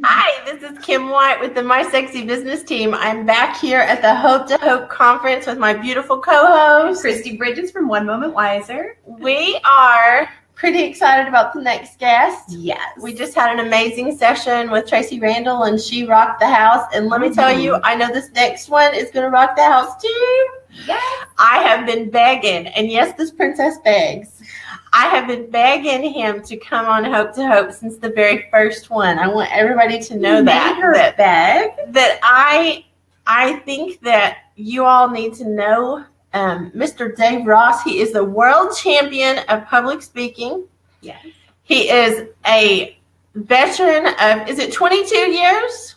Hi, this is Kim White with the My Sexy Business Team. I'm back here at the Hope to Hope conference with my beautiful co-host, Kristi Bridges from One Moment Wiser. We are pretty excited about the next guest. Yes. We just had an amazing session with Tracy Randall, and she rocked the house. And let me tell you, I know this next one is going to rock the house too. Yes. I have been begging, and yes, this princess begs. I have been begging him to come on Hope to Hope since the very first one. I want everybody to know that I think that you all need to know Mr. Dave Ross. He is the world champion of public speaking. Yes. He is a veteran of, is it 22 years?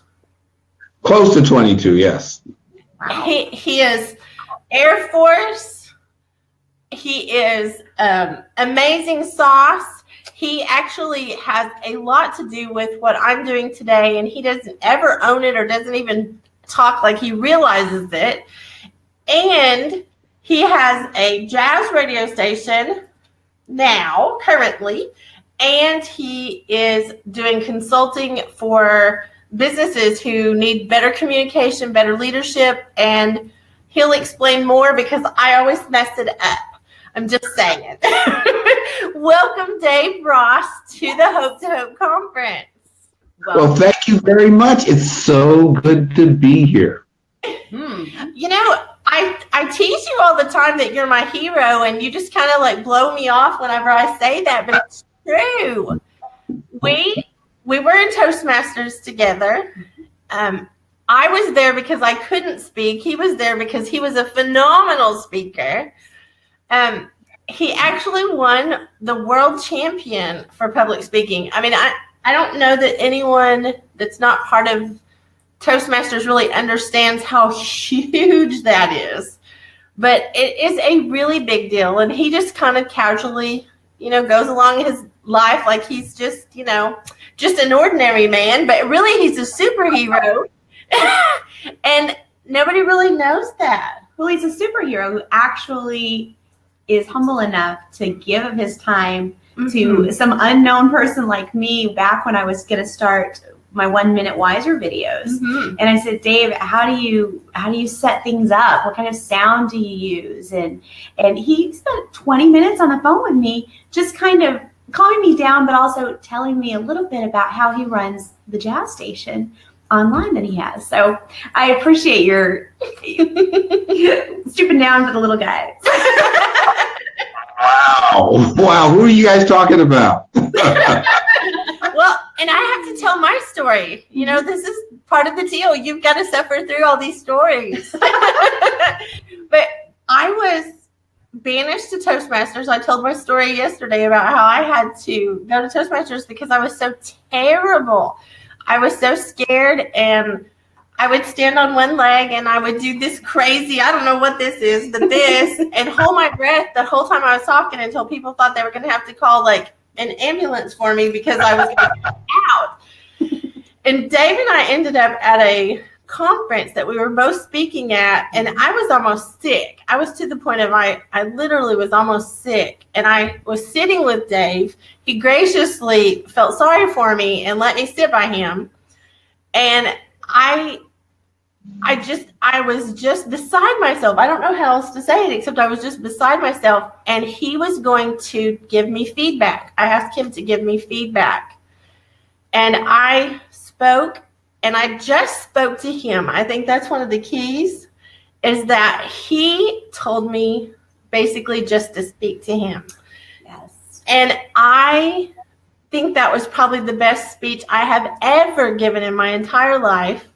Close to 22, yes. Wow. He is Air Force. He is amazing sauce. He actually has a lot to do with what I'm doing today, and he doesn't ever own it or doesn't even talk like he realizes it. And he has a jazz radio station now, currently, and he is doing consulting for businesses who need better communication, better leadership, and he'll explain more because I always mess it up. I'm just saying. Welcome, Dave Ross, to the Hope to Hope conference. Well, thank you very much. It's so good to be here. You know, I tease you all the time that you're my hero, and you just kind of like blow me off whenever I say that, but it's true. We were in Toastmasters together. I was there because I couldn't speak. He was there because he was a phenomenal speaker. He actually won the world champion for public speaking. I mean, I don't know that anyone that's not part of Toastmasters really understands how huge that is, but it is a really big deal. And he just kind of casually, goes along his life like he's just, just an ordinary man, but really he's a superhero. And nobody really knows that. Well, he's a superhero who actually is humble enough to give of his time to some unknown person like me back when I was going to start my 1 Minute Wiser videos. And I said, Dave, how do you set things up? What kind of sound do you use? And he spent 20 minutes on the phone with me, just kind of calming me down, but also telling me a little bit about how he runs the jazz station online that he has. So I appreciate your stooping down to the little guys. Wow. Who are you guys talking about? Well, and I have to tell my story. This is part of the deal. You've got to suffer through all these stories. But I was banished to Toastmasters. I told my story yesterday about how I had to go to Toastmasters because I was so terrible. I was so scared, and I would stand on one leg and I would do this crazy, I don't know what this is, but this, and hold my breath the whole time I was talking until people thought they were going to have to call like an ambulance for me because I was going to get out. And Dave and I ended up at a conference that we were both speaking at, and I was almost sick. I was to the point of I literally was almost sick, and I was sitting with Dave. He graciously felt sorry for me and let me sit by him. And I was just beside myself. I don't know how else to say it, except I was just beside myself. And he was going to give me feedback. I asked him to give me feedback. And I spoke, and I just spoke to him. I think that's one of the keys, is that he told me basically just to speak to him. Yes. And I think that was probably the best speech I have ever given in my entire life.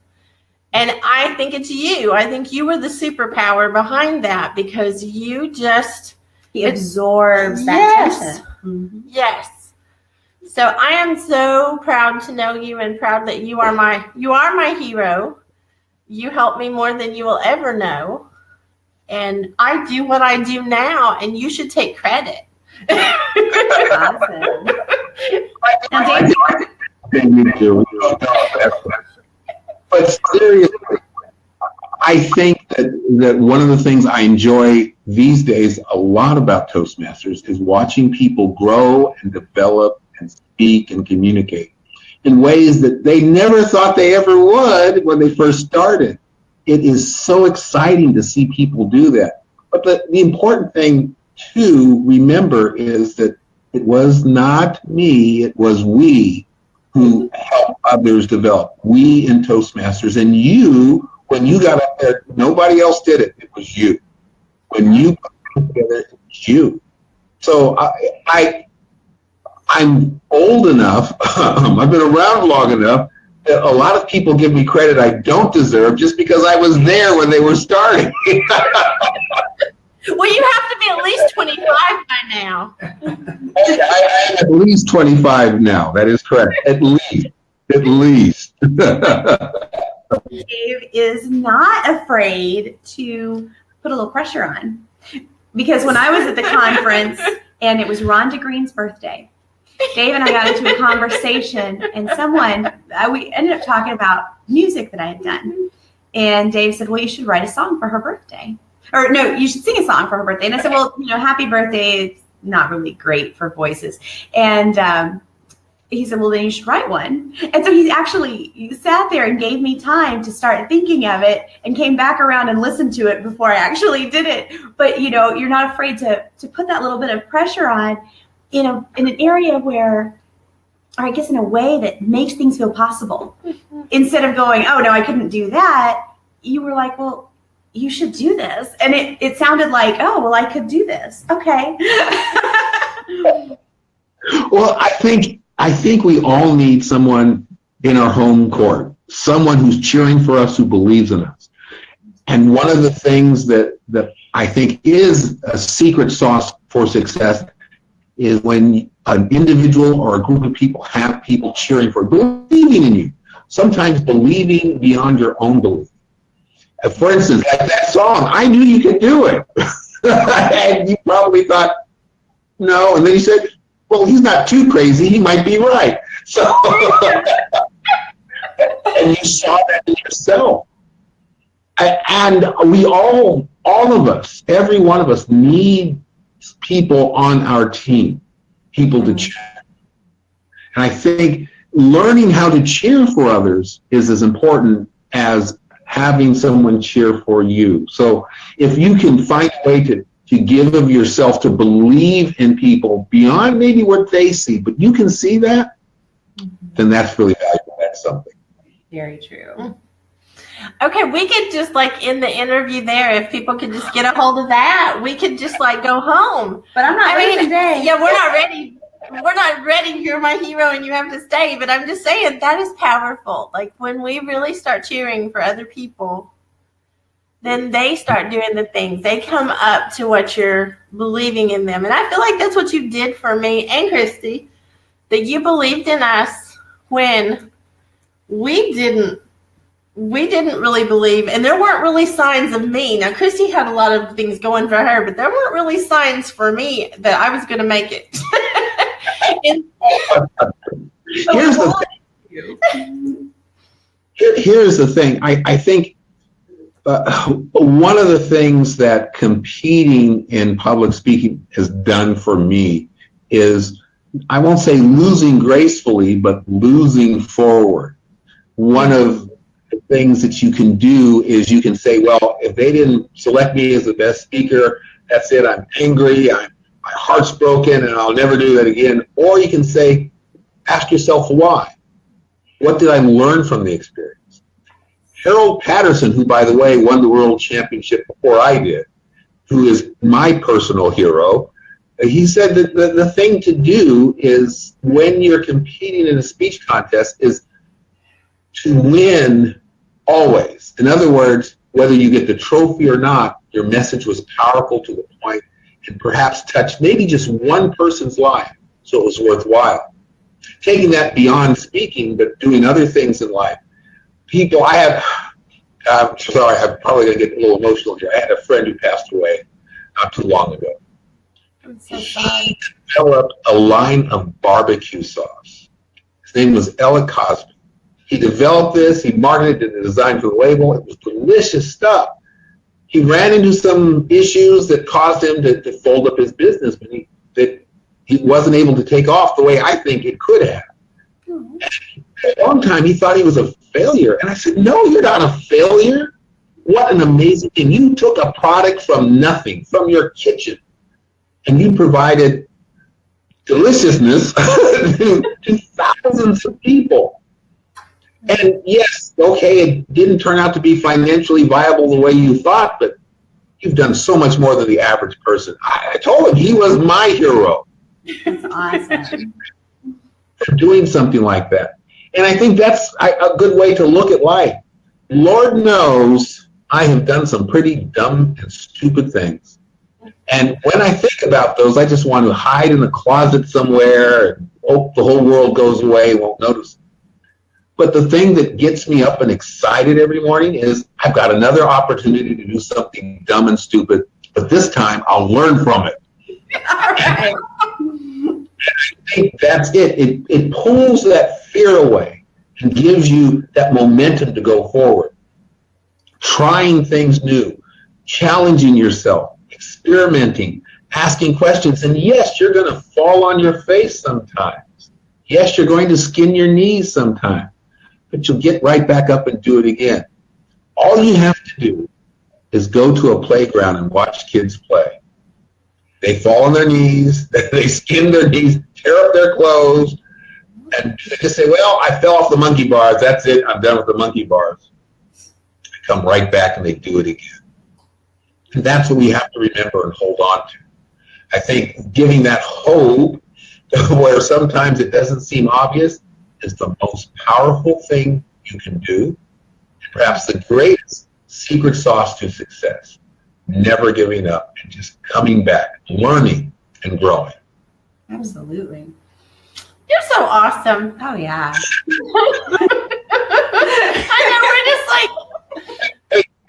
And I think it's you. I think you were the superpower behind that, because you just... He absorbs that tension. Yes. So I am so proud to know you, and proud that you are my hero. You help me more than you will ever know. And I do what I do now, and you should take credit. Awesome. Now, Dave, but seriously, I think that one of the things I enjoy these days a lot about Toastmasters is watching people grow and develop and speak and communicate. in ways that they never thought they ever would when they first started. It is so exciting to see people do that. But the important thing to remember is that it was not me, it was we who helped others develop. We in Toastmasters. And you, when you got up there, nobody else did it. It was you. When you put it together, it was you. So I'm old enough, I've been around long enough, that a lot of people give me credit I don't deserve just because I was there when they were starting. Well, you have to be at least 25 by now. I am at least 25 now. That is correct. At least. Dave is not afraid to put a little pressure on. Because when I was at the conference and it was Rhonda Green's birthday, Dave and I got into a conversation, and we ended up talking about music that I had done. And Dave said, well, you should write a song for her birthday. Or no, you should sing a song for her birthday. And I said, well, happy birthday. It's not really great for voices. And he said, well, then you should write one. And so he actually sat there and gave me time to start thinking of it and came back around and listened to it before I actually did it. But, you're not afraid to put that little bit of pressure on in an area where, or I guess in a way that makes things feel possible. Instead of going, oh, no, I couldn't do that. You were like, well, you should do this. And it sounded like, oh, well, I could do this. Okay. Well, I think we all need someone in our home court, someone who's cheering for us, who believes in us. And one of the things that I think is a secret sauce for success is when an individual or a group of people have people cheering for, believing in you, sometimes believing beyond your own belief. For instance, like that song, I knew you could do it. And you probably thought, no. And then you said, well, he's not too crazy. He might be right. So, and you saw that in yourself. And we all of us, every one of us need people on our team, people to cheer. And I think learning how to cheer for others is as important as having someone cheer for you. So if you can find a way to give of yourself, to believe in people beyond maybe what they see, but you can see that, then that's really valuable. That's something. Very true. Okay, we could just end the interview there. If people could just get a hold of that, we could just go home. But I'm not ready today. Yeah, we're not ready. We're not ready. You're my hero and you have to stay. But I'm just saying that is powerful. When we really start cheering for other people, then they start doing the things. They come up to what you're believing in them. And I feel like that's what you did for me and Kristi, that you believed in us when we didn't really believe, and there weren't really signs of me. Now, Kristi had a lot of things going for her, but there weren't really signs for me that I was going to make it. Here's the thing. I think one of the things that competing in public speaking has done for me is, I won't say losing gracefully, but losing forward. One of the things that you can do is you can say, well, if they didn't select me as the best speaker, that's it. I'm angry. My heart's broken, and I'll never do that again. Or you can say, ask yourself why. What did I learn from the experience? Harold Patterson, who, by the way, won the world championship before I did, who is my personal hero, he said that the thing to do is, when you're competing in a speech contest, is to win always. In other words, whether you get the trophy or not, your message was powerful, to the point, and perhaps touched maybe just one person's life, so it was worthwhile. Taking that beyond speaking, but doing other things in life. People, I'm sorry, I'm probably going to get a little emotional here. I had a friend who passed away not too long ago. I'm so sorry. He developed a line of barbecue sauce. His name was Ella Cosby. He developed this. He marketed it and designed for the label. It was delicious stuff. He ran into some issues that caused him to fold up his business, but he wasn't able to take off the way I think it could have. a long time, he thought he was a failure. And I said, no, you're not a failure. What an amazing thing. You took a product from nothing, from your kitchen, and you provided deliciousness to thousands of people. And yes, okay, it didn't turn out to be financially viable the way you thought, but you've done so much more than the average person. I told him he was my hero. That's awesome. For doing something like that. And I think that's a good way to look at life. Lord knows I have done some pretty dumb and stupid things. And when I think about those, I just want to hide in a closet somewhere and hope the whole world goes away, won't notice. But the thing that gets me up and excited every morning is I've got another opportunity to do something dumb and stupid, but this time I'll learn from it. All right. And I think that's it. It pulls that fear away and gives you that momentum to go forward. Trying things new, challenging yourself, experimenting, asking questions. And yes, you're going to fall on your face sometimes. Yes, you're going to skin your knees sometimes. But you'll get right back up and do it again. All you have to do is go to a playground and watch kids play. They fall on their knees, they skin their knees, tear up their clothes, and they just say, well, I fell off the monkey bars, that's it, I'm done with the monkey bars. They come right back and they do it again. And that's what we have to remember and hold on to. I think giving that hope where sometimes it doesn't seem obvious is the most powerful thing you can do, and perhaps the greatest secret sauce to success. Never giving up and just coming back, learning and growing. Absolutely. You're so awesome. Oh, yeah. I know, we're just like,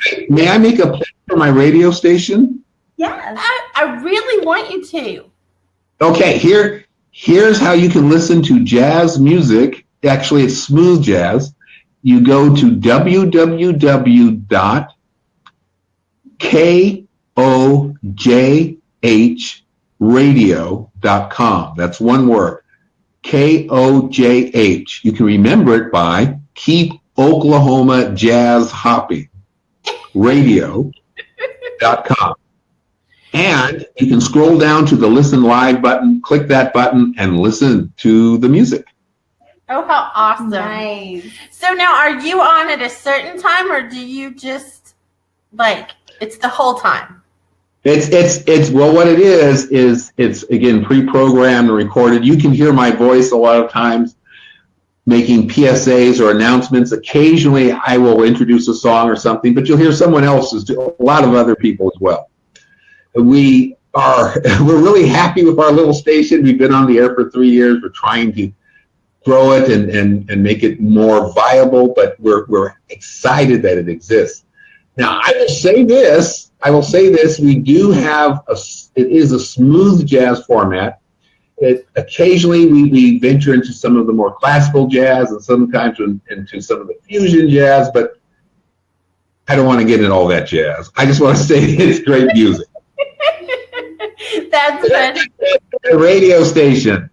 Hey, may I make a play for my radio station? Yes. I really want you to. Okay, here's how you can listen to jazz music. Actually, it's smooth jazz. You go to www.kojhradio.com. That's one word. KOJH. You can remember it by Keep Oklahoma Jazz Hopping. Radio.com. And you can scroll down to the Listen Live button, click that button, and listen to the music. Oh, how awesome. Nice. So now, are you on at a certain time, or do you just, like, it's the whole time? It's well, what it is it's, again, pre-programmed and recorded. You can hear my voice a lot of times making PSAs or announcements. Occasionally, I will introduce a song or something, but you'll hear someone else's, a lot of other people as well. We're really happy with our little station. We've been on the air for 3 years. We're trying to grow it and make it more viable, but we're excited that it exists. Now, I will say this, we do have it is a smooth jazz format. Occasionally we venture into some of the more classical jazz and sometimes into some of the fusion jazz, but I don't want to get into all that jazz. I just want to say it's great music. That's good. A radio station.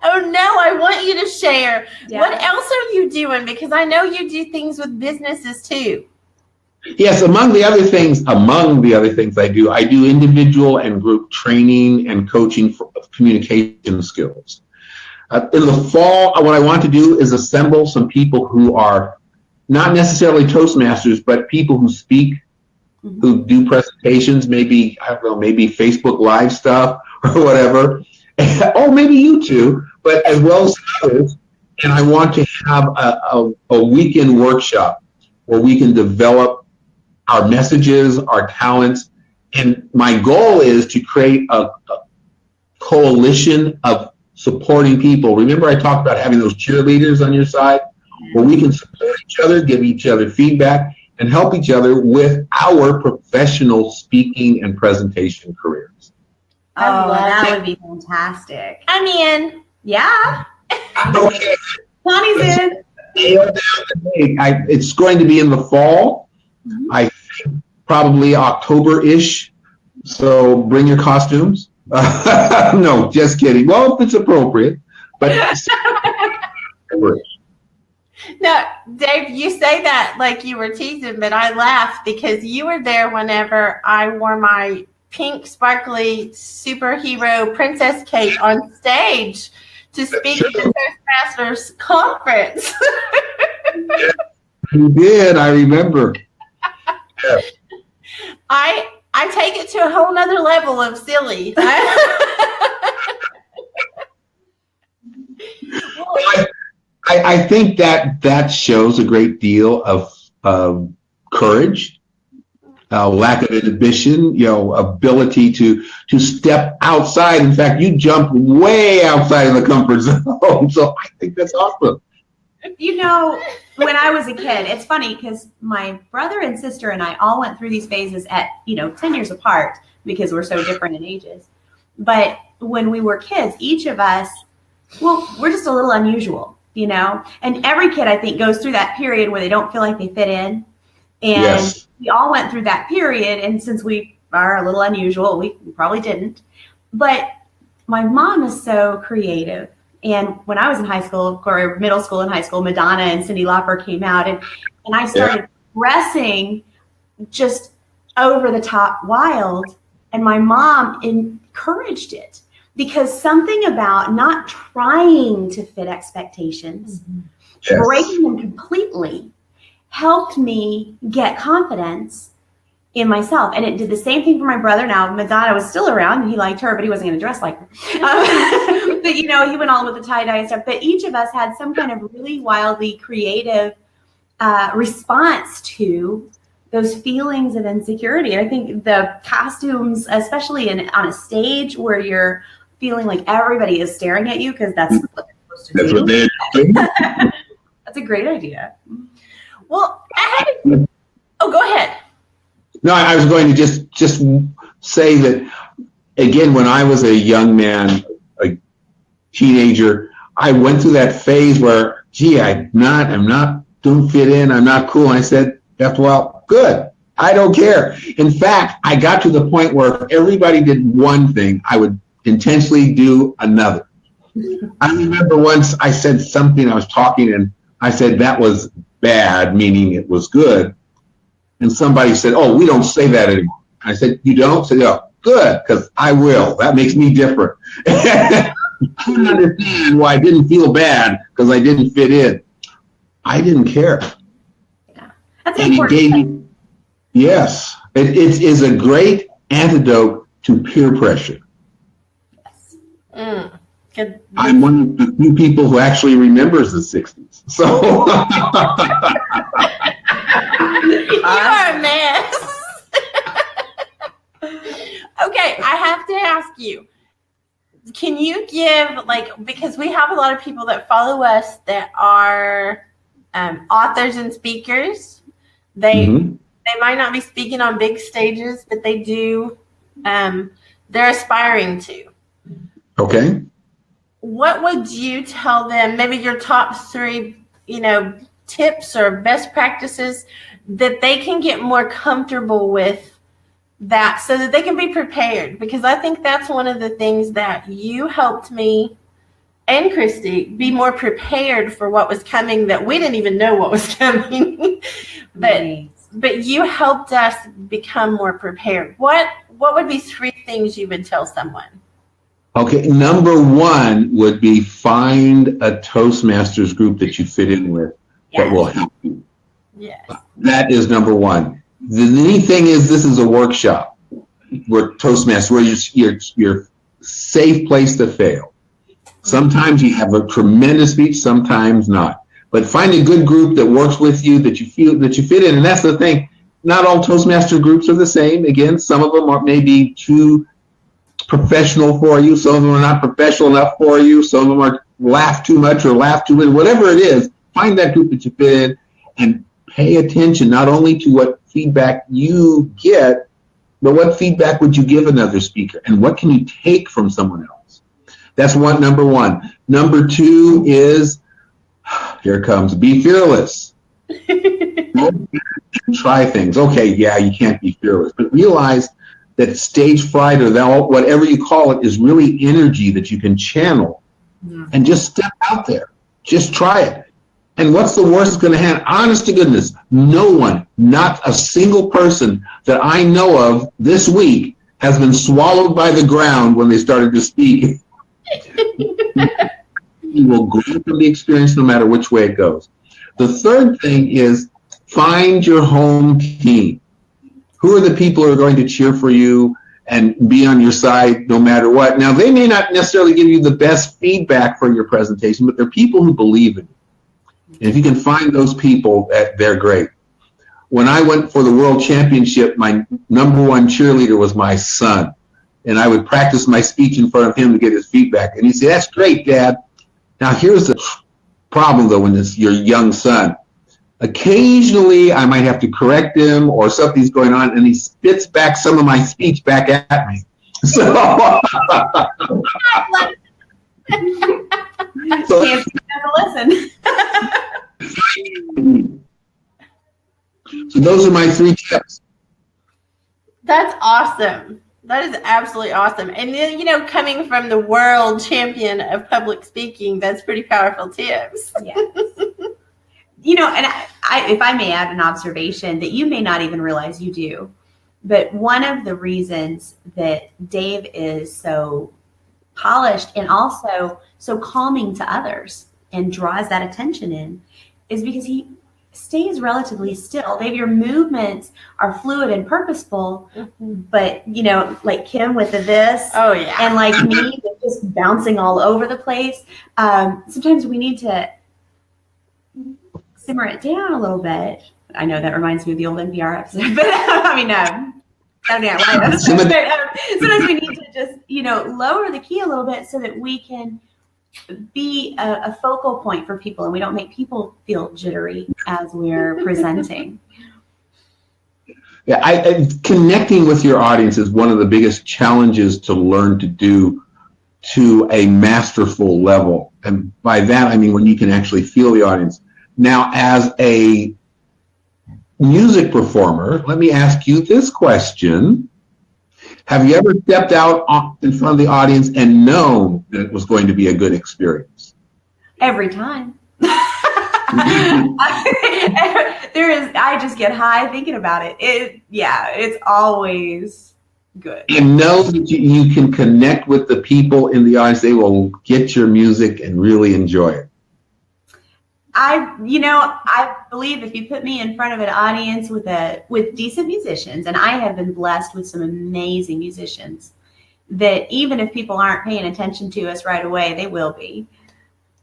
Oh, no, I want you to share. Yeah. What else are you doing? Because I know you do things with businesses, too. Yes, among the other things I do individual and group training and coaching for communication skills. In the fall, what I want to do is assemble some people who are not necessarily Toastmasters, but people who speak, who do presentations, maybe Facebook Live stuff or whatever. Oh, maybe you too, but as well as others. And I want to have a weekend workshop where we can develop our messages, our talents. And my goal is to create a coalition of supporting people. Remember I talked about having those cheerleaders on your side where we can support each other, give each other feedback, and help each other with our professional speaking and presentation careers. Oh, that would be fantastic. I'm in. Yeah. Okay. Connie's in. It's going to be in the fall. I think probably October-ish. So bring your costumes. No, just kidding. Well, if it's appropriate. But No, Dave, you say that like you were teasing, but I laughed because you were there whenever I wore my pink, sparkly superhero princess cape on stage to speak at the Toastmasters conference. You did, I remember. Yeah. I take it to a whole nother level of silly. I think that shows a great deal of courage, lack of inhibition, ability to step outside. In fact, you jumped way outside of the comfort zone. So I think that's awesome. When I was a kid, it's funny because my brother and sister and I all went through these phases at, 10 years apart because we're so different in ages. But when we were kids, each of us, we're just a little unusual, and every kid I think goes through that period where they don't feel like they fit in. And yes. We all went through that period. And since we are a little unusual, we probably didn't. But my mom is so creative. And when I was in high school, or middle school and high school, Madonna and Cyndi Lauper came out, and I started dressing just over the top wild. And my mom encouraged it because something about not trying to fit expectations, yes. breaking them completely, helped me get confidence in myself. And it did the same thing for my brother. Now, Madonna was still around and he liked her, but he wasn't going to dress like her. But, he went all with the tie-dye and stuff. But each of us had some kind of really wildly creative response to those feelings of insecurity. And I think the costumes, especially on a stage where you're feeling like everybody is staring at you, because that's what they're supposed to do. What they're doing. That's a great idea. Well, go ahead. No, I was going to just say that, again, when I was a young man, a teenager, I went through that phase where, I'm not, don't fit in, I'm not cool. And I said, well, good. I don't care. In fact, I got to the point where if everybody did one thing, I would intentionally do another. I remember once I said something, I was talking, and I said that was bad, meaning it was good. And somebody said, oh, we don't say that anymore. I said, you don't? I said, oh, good, because I will. That makes me different. I couldn't understand why I didn't feel bad because I didn't fit in. I didn't care. Yeah, that's important. Yes, it is a great antidote to peer pressure. Yes. I'm one of the few people who actually remembers the 60s. So you are a mess. Okay, I have to ask you, can you give, because we have a lot of people that follow us that are authors and speakers. They might not be speaking on big stages, but they do, they're aspiring to. Okay. What would you tell them, maybe your top 3, tips or best practices that they can get more comfortable with that so that they can be prepared? Because I think that's one of the things that you helped me and Kristi be more prepared for what was coming, that we didn't even know what was coming. But you helped us become more prepared. What would be 3 things you would tell someone? Okay, number 1 would be find a Toastmasters group that you fit in with that will help you. Yes. That is number 1. The neat thing is this is a workshop where Toastmasters, where you're safe place to fail. Sometimes you have a tremendous speech, sometimes not. But find a good group that works with you, that you feel that you fit in. And that's the thing. Not all Toastmaster groups are the same. Again, some of them are maybe too professional for you. Some of them are not professional enough for you. Some of them are laugh too much or laugh too little. Whatever it is, find that group that you fit in and pay attention not only to what feedback you get, but what feedback would you give another speaker, and what can you take from someone else? That's number 1. Number 2 is, here it comes, be fearless. Try things. Okay, yeah, you can't be fearless, but realize that stage fright, or whatever you call it, is really energy that you can channel. And just step out there. Just try it. And what's the worst that's going to happen? Honest to goodness, no one, not a single person that I know of this week has been swallowed by the ground when they started to speak. You will grow from the experience no matter which way it goes. The third thing is find your home team. Who are the people who are going to cheer for you and be on your side no matter what? Now, they may not necessarily give you the best feedback for your presentation, but they're people who believe in you. And if you can find those people, they're great. When I went for the World Championship, my number one cheerleader was my son. And I would practice my speech in front of him to get his feedback. And he'd say, "That's great, Dad." Now, here's the problem, though, when it's your young son. Occasionally, I might have to correct him or something's going on, and he spits back some of my speech back at me. So, listen. So those are my 3 tips. That's awesome. That is absolutely awesome. And then, you know, coming from the world champion of public speaking, that's pretty powerful tips. Yes. You know, and I, if I may add an observation that you may not even realize you do, but one of the reasons that Dave is so polished and also so calming to others and draws that attention in is because he stays relatively still. Dave, your movements are fluid and purposeful, but, you know, like Kim with the this, oh yeah, and like me just bouncing all over the place. Sometimes we need to simmer it down a little bit. I know that reminds me of the old NPR episode, but I mean, sometimes we need to just, you know, lower the key a little bit so that we can be a focal point for people and we don't make people feel jittery as we're presenting. Yeah, connecting with your audience is one of the biggest challenges to learn to do to a masterful level. And by that, I mean when you can actually feel the audience. Now, as a music performer, let me ask you this question. Have you ever stepped out in front of the audience and known that it was going to be a good experience? Every time. I just get high thinking about it. It's always good. And know that you can connect with the people in the audience. They will get your music and really enjoy it. I believe if you put me in front of an audience with decent musicians, and I have been blessed with some amazing musicians, that even if people aren't paying attention to us right away, they will be.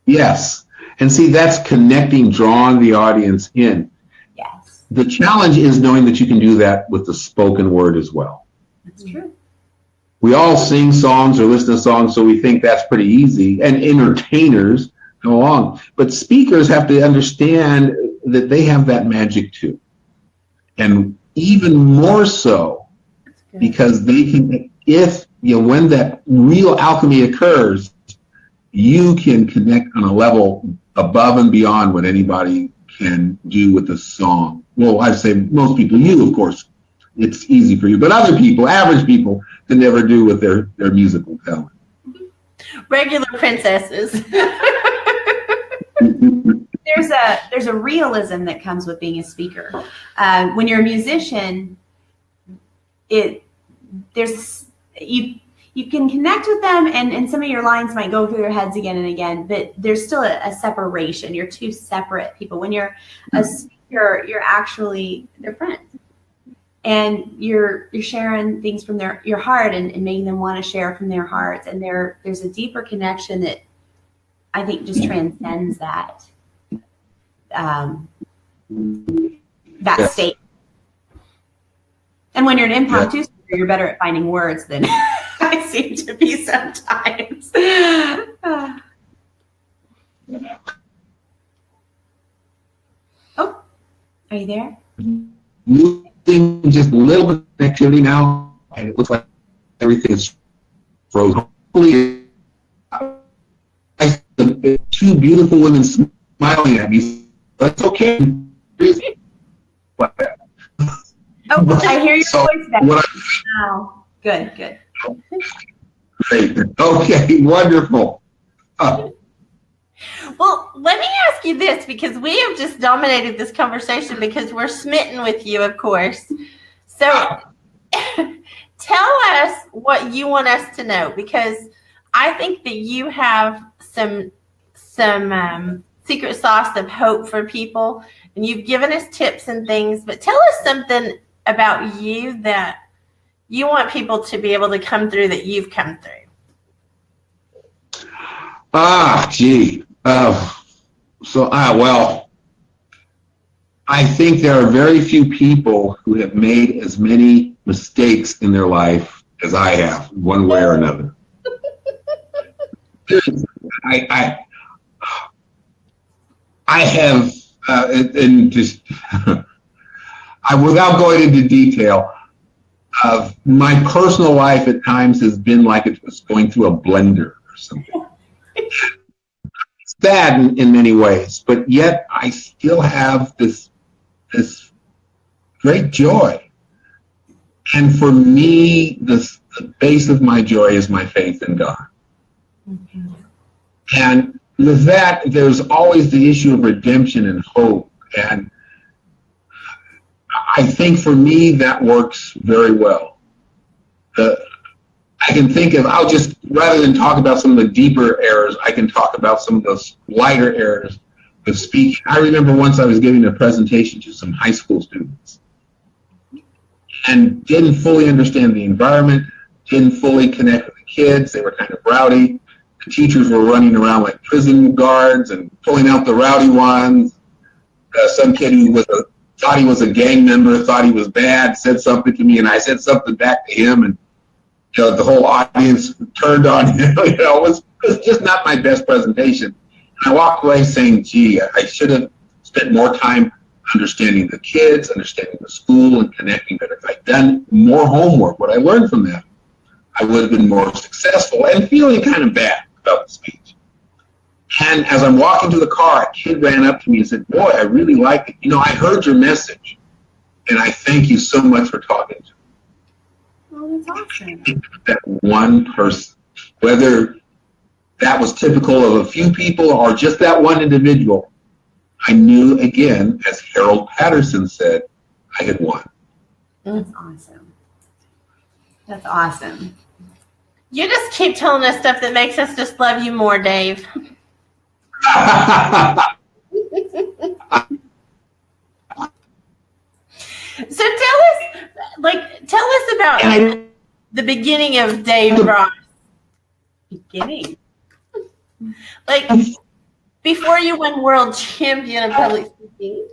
Yes. And see, that's connecting, drawing the audience in. Yes. The challenge is knowing that you can do that with the spoken word as well. That's true. We all sing songs or listen to songs, so we think that's pretty easy. And entertainers go along. But speakers have to understand that they have that magic too. And even more so because they can, when that real alchemy occurs, you can connect on a level above and beyond what anybody can do with a song. Well, I'd say most people, you, of course, it's easy for you, but other people, average people, can never do with their musical talent. Regular princesses. There's a realism that comes with being a speaker. When you're a musician, you can connect with them, and some of your lines might go through their heads again and again, but there's still a separation. You're two separate people. When you're a speaker, you're actually their friend, and you're sharing things from your heart and making them want to share from their hearts. And there's a deeper connection that I think just transcends that state. And when you're an impromptu speaker, you're better at finding words than I seem to be sometimes. Oh, are you there? Moving just a little bit of activity now, and it looks like everything is frozen. Hopefully, two beautiful women smiling at me. That's okay. Oh, I hear your voice back. Wow. Good. Great. Okay, wonderful. Well, let me ask you this, because we have just dominated this conversation because we're smitten with you, of course. So tell us what you want us to know, because I think that you have some secret sauce of hope for people, and you've given us tips and things, but tell us something about you that you want people to be able to come through that you've come through. Well, I think there are very few people who have made as many mistakes in their life as I have, one way or another. I have, and just, without going into detail, my personal life at times has been like it was going through a blender or something. It's sad in many ways, but yet I still have this great joy. And for me, the base of my joy is my faith in God. Mm-hmm. And with that, there's always the issue of redemption and hope. And I think for me, that works very well. I can think of, rather than talk about some of the deeper errors, I can talk about some of those lighter errors of speaking. I remember once I was giving a presentation to some high school students and didn't fully understand the environment, didn't fully connect with the kids. They were kind of rowdy. The teachers were running around like prison guards and pulling out the rowdy ones. Some kid who thought he was a gang member, thought he was bad, said something to me, and I said something back to him, and the whole audience turned on him. It was just not my best presentation. And I walked away saying, gee, I should have spent more time understanding the kids, understanding the school, and connecting better. If I'd done more homework, what I learned from that, I would have been more successful, and feeling kind of bad about the speech. And as I'm walking to the car, a kid ran up to me and said, boy, I really like it. I heard your message, and I thank you so much for talking to me. Oh, that's awesome. That one person, whether that was typical of a few people or just that one individual, I knew, again, as Harold Patterson said, I had won. That's awesome. That's awesome. You just keep telling us stuff that makes us just love you more, Dave. So tell us about the beginning of Dave Ross. Beginning? Like, before you won world champion of public speaking.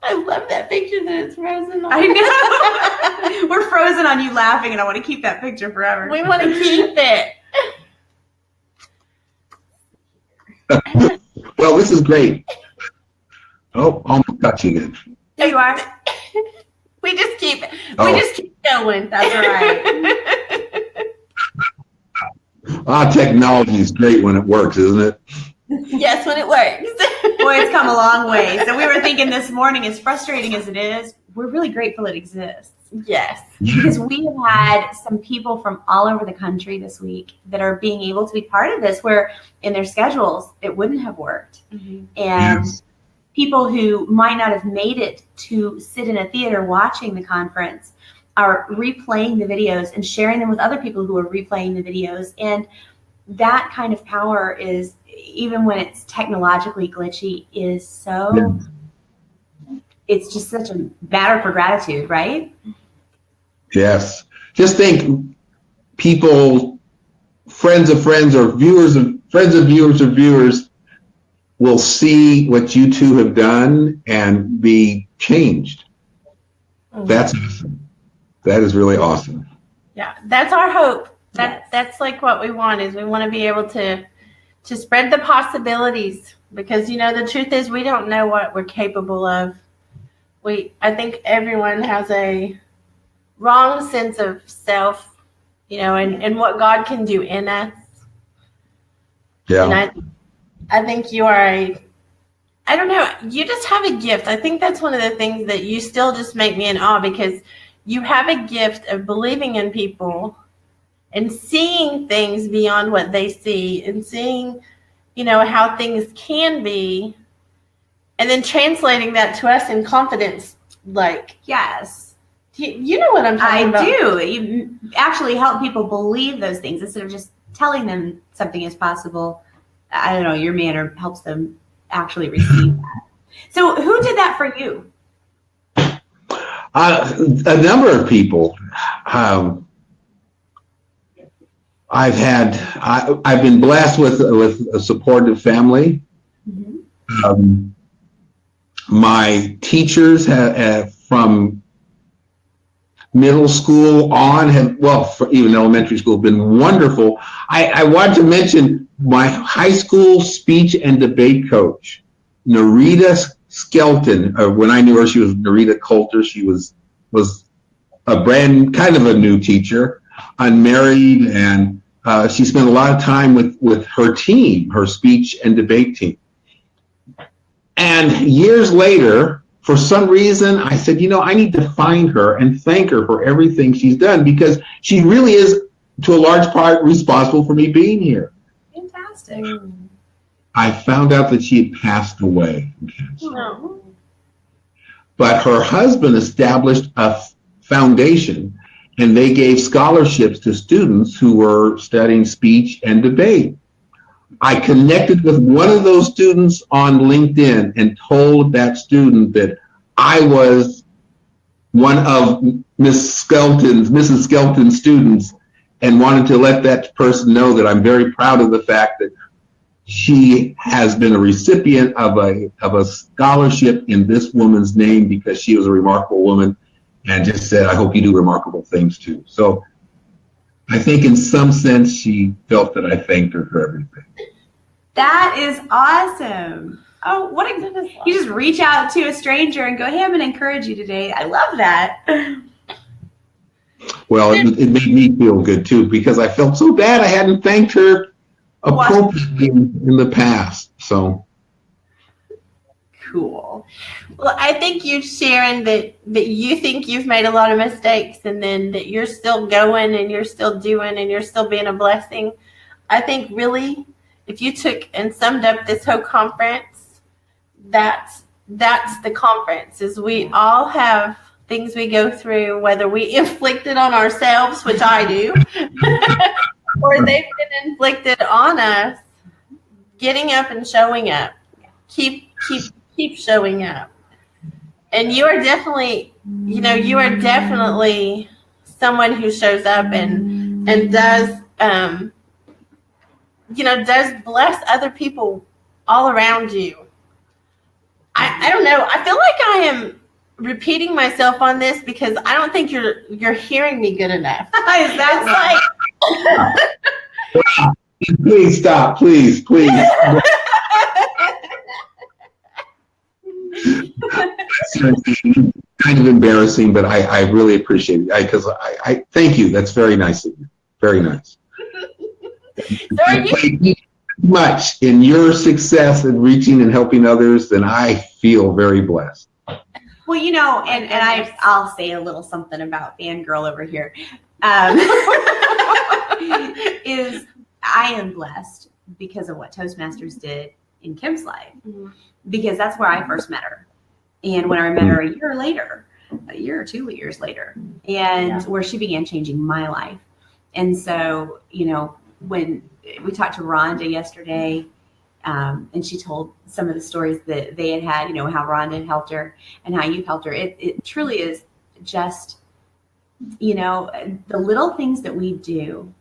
I love that picture that it's frozen on. I know. We're frozen on you laughing, and I want to keep that picture forever. We want to keep it. Well, this is great. Oh, almost got you again. There you are. We just keep going. That's right. Technology is great when it works, isn't it? Yes, when it works. Boy, it's come a long way. So we were thinking this morning, as frustrating as it is, we're really grateful it exists. Yes. Because we have had some people from all over the country this week that are being able to be part of this, where in their schedules it wouldn't have worked. Mm-hmm. And yes. People who might not have made it to sit in a theater watching the conference are replaying the videos and sharing them with other people who are replaying the videos. And that kind of power is, even when it's technologically glitchy, is so, it's just such a matter for gratitude, right? Yes. Just think, people, friends of friends or viewers of friends of viewers or viewers will see what you two have done and be changed. That's awesome. That is really awesome. Yeah, that's our hope. That's like what we want, is we want to be able to spread the possibilities, because the truth is we don't know what we're capable of. I think everyone has a wrong sense of self, and what God can do in us. Yeah. And I think you are I don't know, you just have a gift. I think that's one of the things that you still just make me in awe, because you have a gift of believing in people and seeing things beyond what they see, and seeing, how things can be, and then translating that to us in confidence. Like, yes, you know what I'm talking about. I do. You actually help people believe those things instead of just telling them something is possible. I don't know, your manner helps them actually receive that. So who did that for you? A number of people. I've been blessed with a supportive family. Mm-hmm. My teachers from middle school on even elementary school, have been wonderful. I want to mention my high school speech and debate coach, Narita Skelton. When I knew her, she was Narita Coulter. She was a kind of a new teacher, unmarried, and she spent a lot of time with her team, her speech and debate team. And years later, for some reason, I said, I need to find her and thank her for everything she's done, because she really is, to a large part, responsible for me being here. Fantastic. I found out that she had passed away from cancer. Oh. But her husband established a foundation, and they gave scholarships to students who were studying speech and debate. I connected with one of those students on LinkedIn and told that student that I was one of Mrs. Skelton's students, and wanted to let that person know that I'm very proud of the fact that she has been a recipient of a scholarship in this woman's name, because she was a remarkable woman, and just said, I hope you do remarkable things too. So I think in some sense she felt that I thanked her for everything. That is awesome. Oh, what a, you just reach out to a stranger and go, hey, I'm going to encourage you today. I love that. Well, it made me feel good too, because I felt so bad I hadn't thanked her appropriately in the past. So cool. Well, I think you sharing that you think you've made a lot of mistakes, and then that you're still going and you're still doing and you're still being a blessing. I think really, if you took and summed up this whole conference, that's the conference, is we all have things we go through, whether we inflict it on ourselves, which I do, or they've been inflicted on us. Getting up and showing up. Keep showing up. And you are definitely, someone who shows up and does, does bless other people all around you. I don't know. I feel like I am repeating myself on this, because I don't think you're hearing me good enough. Is that like? Please stop, please. Kind of embarrassing, but I really appreciate it, because I thank you. That's very nice of you. Very nice. So are you much in your success in reaching and helping others, then I feel very blessed. Well, and I'll say a little something about fangirl over here. Is I am blessed because of what Toastmasters did in Kim's life, because that's where I first met her. And when I met her a year or 2 years later, and where she began changing my life. And so, when we talked to Rhonda yesterday, and she told some of the stories that they had, how Rhonda had helped her and how you've helped her. It truly is just, the little things that we do.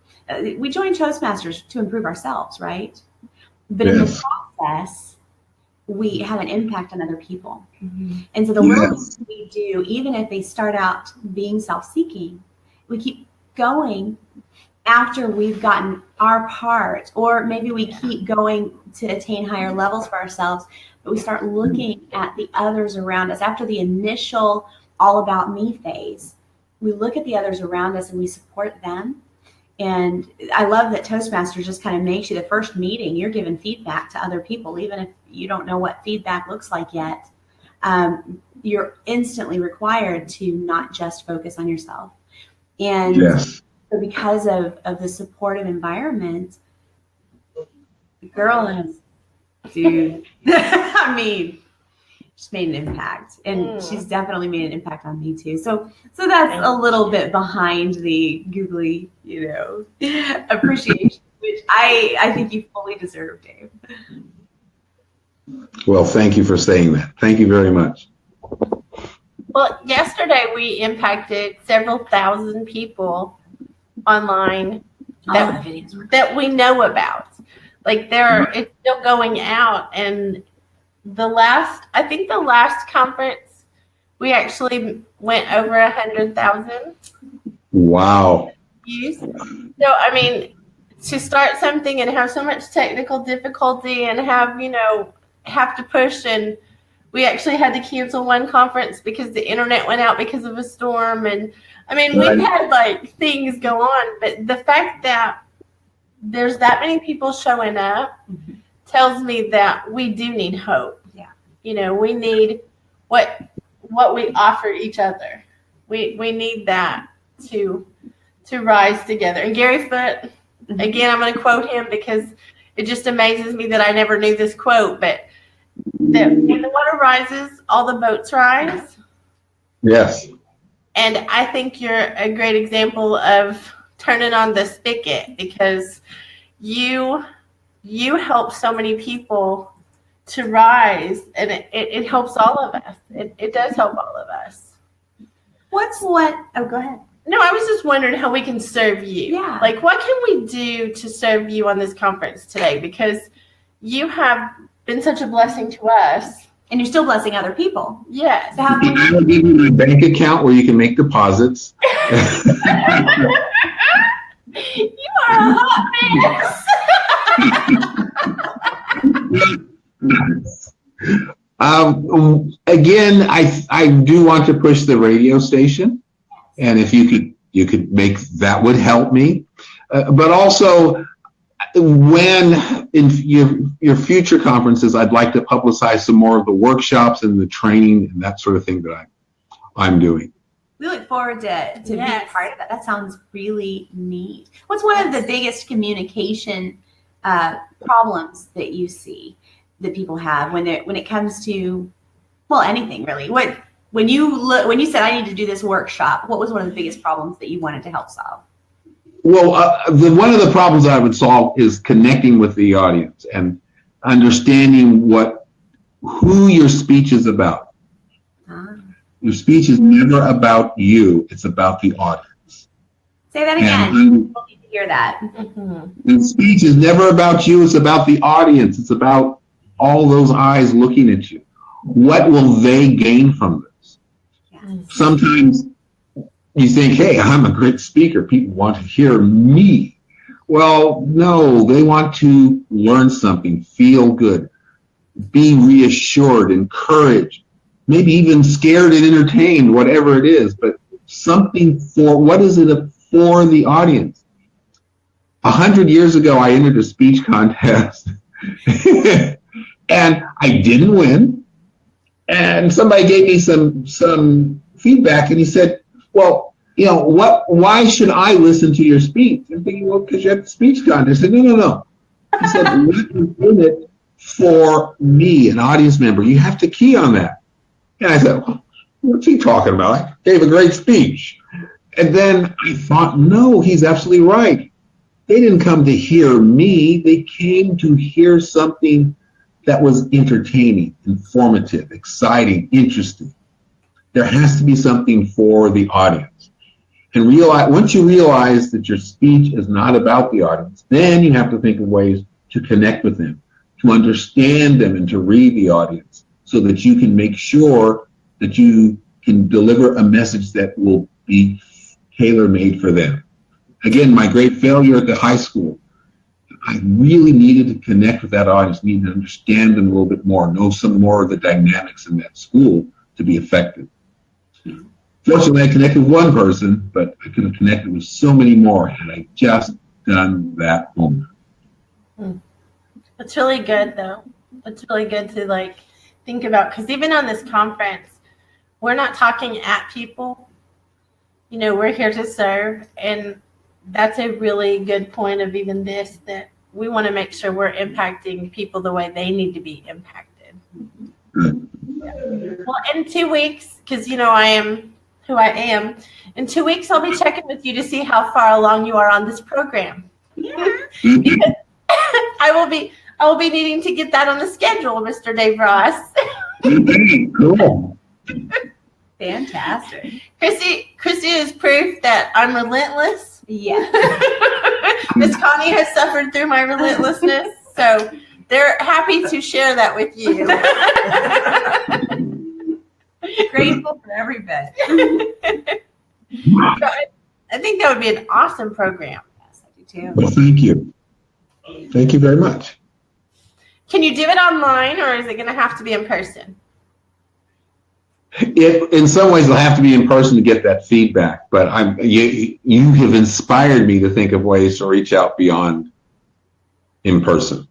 We join Toastmasters to improve ourselves, right? But in the process, we have an impact on other people. Mm-hmm. And so the little things we do, even if they start out being self-seeking, we keep going after we've gotten our part, or maybe we keep going to attain higher levels for ourselves, but we start looking at the others around us. After the initial all about me phase, we look at the others around us and we support them. And I love that Toastmasters just kind of makes you, the first meeting, you're giving feedback to other people, even if you don't know what feedback looks like yet. You're instantly required to not just focus on yourself. And So because of the supportive environment, the girl has, dude, I mean, she's made an impact, and she's definitely made an impact on me too. So that's a little bit behind the googly, appreciation, which I think you fully deserve, Dave. Well, thank you for saying that. Thank you very much. Well, yesterday we impacted several thousand people online that we know about. Like it's still going out, and I think the last conference we actually went over 100,000. Wow. Views. So I mean, to start something and have so much technical difficulty and have to push, and we actually had to cancel one conference because the internet went out because of a storm, and I mean we've had like things go on, but the fact that there's that many people showing up tells me that we do need hope. Yeah. We need what we offer each other. We need that to rise together. And Gary Foote, again, I'm going to quote him because it just amazes me that I never knew this quote, but that when the water rises, all the boats rise. Yes. And I think you're a great example of turning on the spigot, because you help so many people to rise, and it helps all of us. It does help all of us. Oh, go ahead. No, I was just wondering how we can serve you. Yeah. Like, what can we do to serve you on this conference today? Because you have been such a blessing to us. And you're still blessing other people. Yes. So how can I will give you my bank account where you can make deposits. You are a hot mess. Again, I do want to push the radio station, and if you could make that would help me. But also, when in your future conferences, I'd like to publicize some more of the workshops and the training and that sort of thing that I'm doing. We look forward to being part of that. That sounds really neat. What's one of the biggest communication problems that you see that people have when it comes to, well, anything really? When you said I need to do this workshop, what was one of the biggest problems that you wanted to help solve? Well, one of the problems I would solve is connecting with the audience and understanding who your speech is about. Your speech is never about you; it's about the audience. Say that again. People need to hear that. The speech is never about you; it's about the audience. It's about all those eyes looking at you. What will they gain from this? Yes. Sometimes you think, hey, I'm a great speaker. People want to hear me. Well, no, they want to learn something, feel good, be reassured, encouraged, maybe even scared and entertained, whatever it is, but something what is it for the audience? 100 years ago, I entered a speech contest and I didn't win. And somebody gave me some feedback, and he said, well, why should I listen to your speech? I'm thinking, well, because you're at the speech contest. I said, no. He said, what is in it for me, an audience member? You have to key on that. And I said, well, what's he talking about? I gave a great speech. And then I thought, no, he's absolutely right. They didn't come to hear me. They came to hear something that was entertaining, informative, exciting, interesting. There has to be something for the audience. And once you realize that your speech is not about the audience, then you have to think of ways to connect with them, to understand them, and to read the audience so that you can make sure that you can deliver a message that will be tailor-made for them. Again, my great failure at the high school, I really needed to connect with that audience, needed to understand them a little bit more, know some more of the dynamics in that school to be effective. Fortunately, I connected with one person, but I could have connected with so many more had I just done that moment. It's really good, though. It's really good to think about, because even on this conference, we're not talking at people. We're here to serve, and that's a really good point of even this, that we want to make sure we're impacting people the way they need to be impacted. Yeah. Well, in 2 weeks, because I am who I am, in 2 weeks I'll be checking with you to see how far along you are on this program. Yeah. Because I will be needing to get that on the schedule, Mr. Dave Ross. Cool. Fantastic. Kristi is proof that I'm relentless. Yeah. Miss Connie has suffered through my relentlessness, so they're happy to share that with you. Grateful for every bit. I think that would be an awesome program. Yes, I do too. Well, thank you. Thank you very much. Can you do it online, or is it going to have to be in person? In some ways, it'll have to be in person to get that feedback. But you have inspired me to think of ways to reach out beyond in person.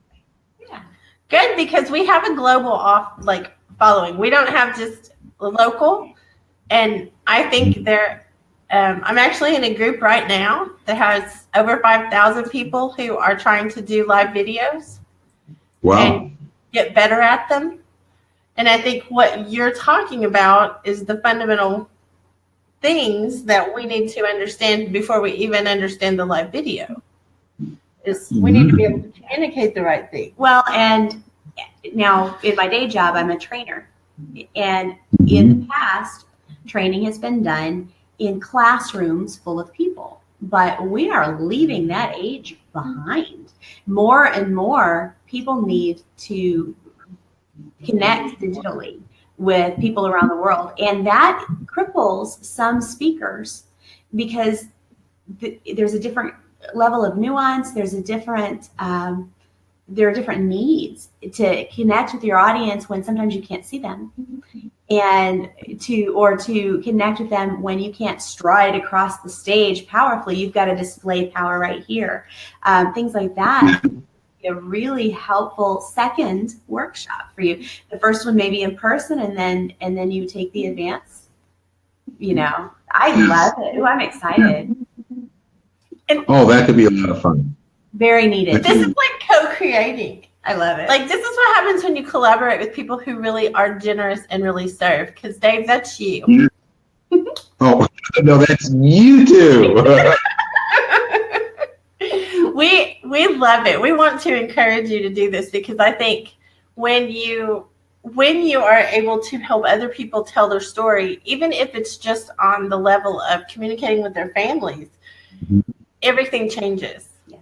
Yeah, good, because we have a global following. We don't have just local, and I think I'm actually in a group right now that has over 5,000 people who are trying to do live videos. Wow. And get better at them. And I think what you're talking about is the fundamental things that we need to understand before we even understand the live video. We need to be able to communicate the right thing. Well, and now in my day job, I'm a trainer. And in the past, training has been done in classrooms full of people. But we are leaving that age behind. More and more people need to connect digitally with people around the world. And that cripples some speakers because there's a different level of nuance. There are different needs to connect with your audience when sometimes you can't see them, and to connect with them when you can't stride across the stage powerfully. You've got to display power right here. Things like that. A really helpful second workshop for you. The first one maybe in person, and then you take the advance. I love it. Ooh, I'm excited. That could be a lot of fun. Very needed. This is like co-creating. I love it. Like, this is what happens when you collaborate with people who really are generous and really serve. Because Dave, that's you. Oh no, that's you too. We love it. We want to encourage you to do this, because I think when you are able to help other people tell their story, even if it's just on the level of communicating with their families, everything changes. Yes.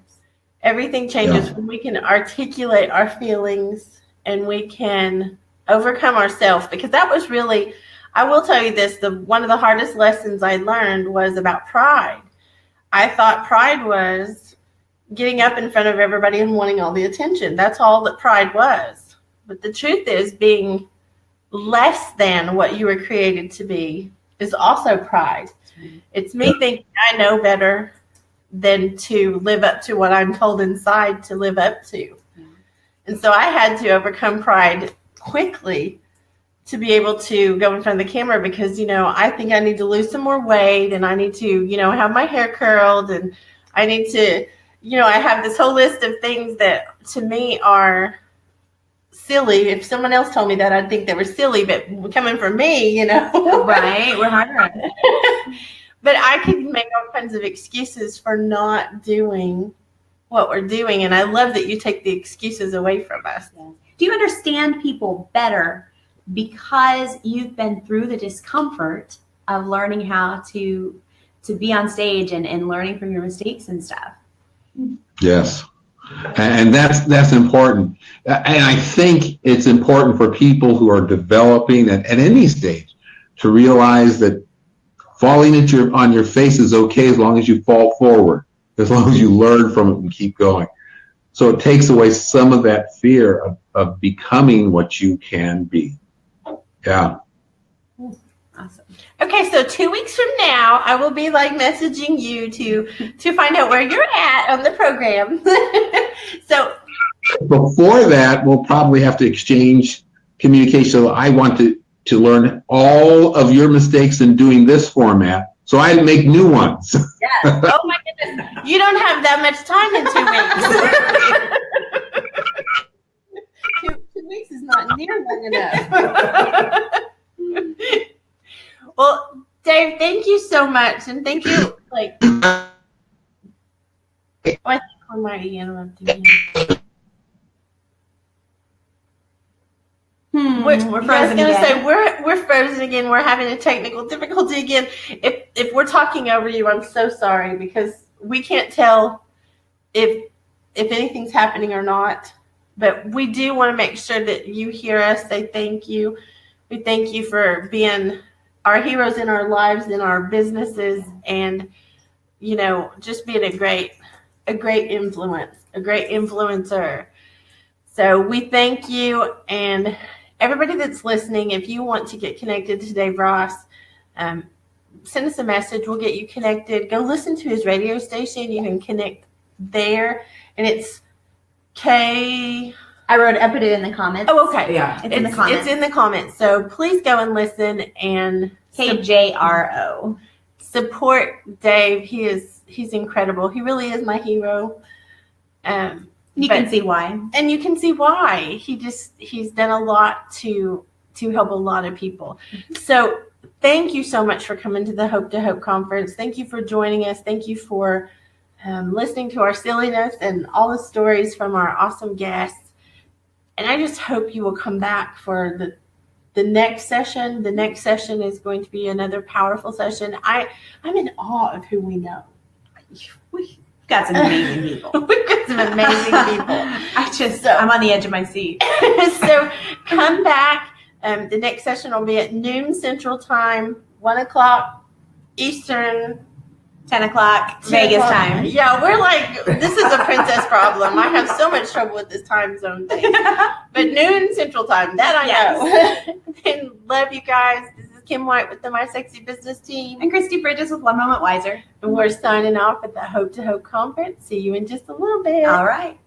Everything changes when we can articulate our feelings and we can overcome ourselves. Because that was really, I will tell you this, one of the hardest lessons I learned was about pride. I thought pride was getting up in front of everybody and wanting all the attention. That's all that pride was. But the truth is, being less than what you were created to be is also pride. It's me thinking I know better than to live up to what I'm told inside to live up to. And so I had to overcome pride quickly to be able to go in front of the camera, because, I think I need to lose some more weight, and I need to, have my hair curled, and I need to, I have this whole list of things that to me are silly. If someone else told me that, I'd think they were silly, but coming from me, Right, we're harder on it. But I could make all kinds of excuses for not doing what we're doing, and I love that you take the excuses away from us. Do you understand people better because you've been through the discomfort of learning how to be on stage and learning from your mistakes and stuff? Yes. And that's important. And I think it's important for people who are developing at any stage to realize that falling on your face is okay as long as you fall forward, as long as you learn from it and keep going. So it takes away some of that fear of becoming what you can be. Yeah. Awesome. Okay, so 2 weeks from now, I will be messaging you to find out where you're at on the program. So before that, we'll probably have to exchange communication. I want to learn all of your mistakes in doing this format, So I had to make new ones. Yes. Oh my goodness. You don't have that much time in 2 weeks. 2 weeks is not near long enough. Well, Dave, thank you so much. And thank you. I think we might be interrupting you. We're frozen again. We're frozen again. We're having a technical difficulty again. If we're talking over you, I'm so sorry because we can't tell if anything's happening or not. But we do want to make sure that you hear us say thank you. We thank you for being our heroes in our lives, in our businesses, and just being a great influence, a great influencer. So we thank you. And everybody that's listening, if you want to get connected to Dave Ross, send us a message. We'll get you connected. Go listen to his radio station. You can connect there. And it's I put it in the comments. Oh, okay. Yeah. It's in the comments. It's in the comments. So please go and listen and KJRO. Support Dave. He's incredible. He really is my hero. You can see why. And you can see why. He's done a lot to help a lot of people. So thank you so much for coming to the Hope to Hope conference. Thank you for joining us. Thank you for listening to our silliness and all the stories from our awesome guests. And I just hope you will come back for the next session. The next session is going to be another powerful session. I'm in awe of who we know. We've got some amazing people. We've got some amazing people. I'm on the edge of my seat. So come back. The next session will be at noon Central Time, 1 o'clock Eastern, 10 o'clock Vegas time. Yeah, we're like, this is a princess problem. I have so much trouble with this time zone thing. But noon Central Time, that I know. And love you guys. This is Kim White with the My Sexy Business team. And Kristi Bridges with One Moment Wiser. And we're signing off at the Hope to Hope conference. See you in just a little bit. All right.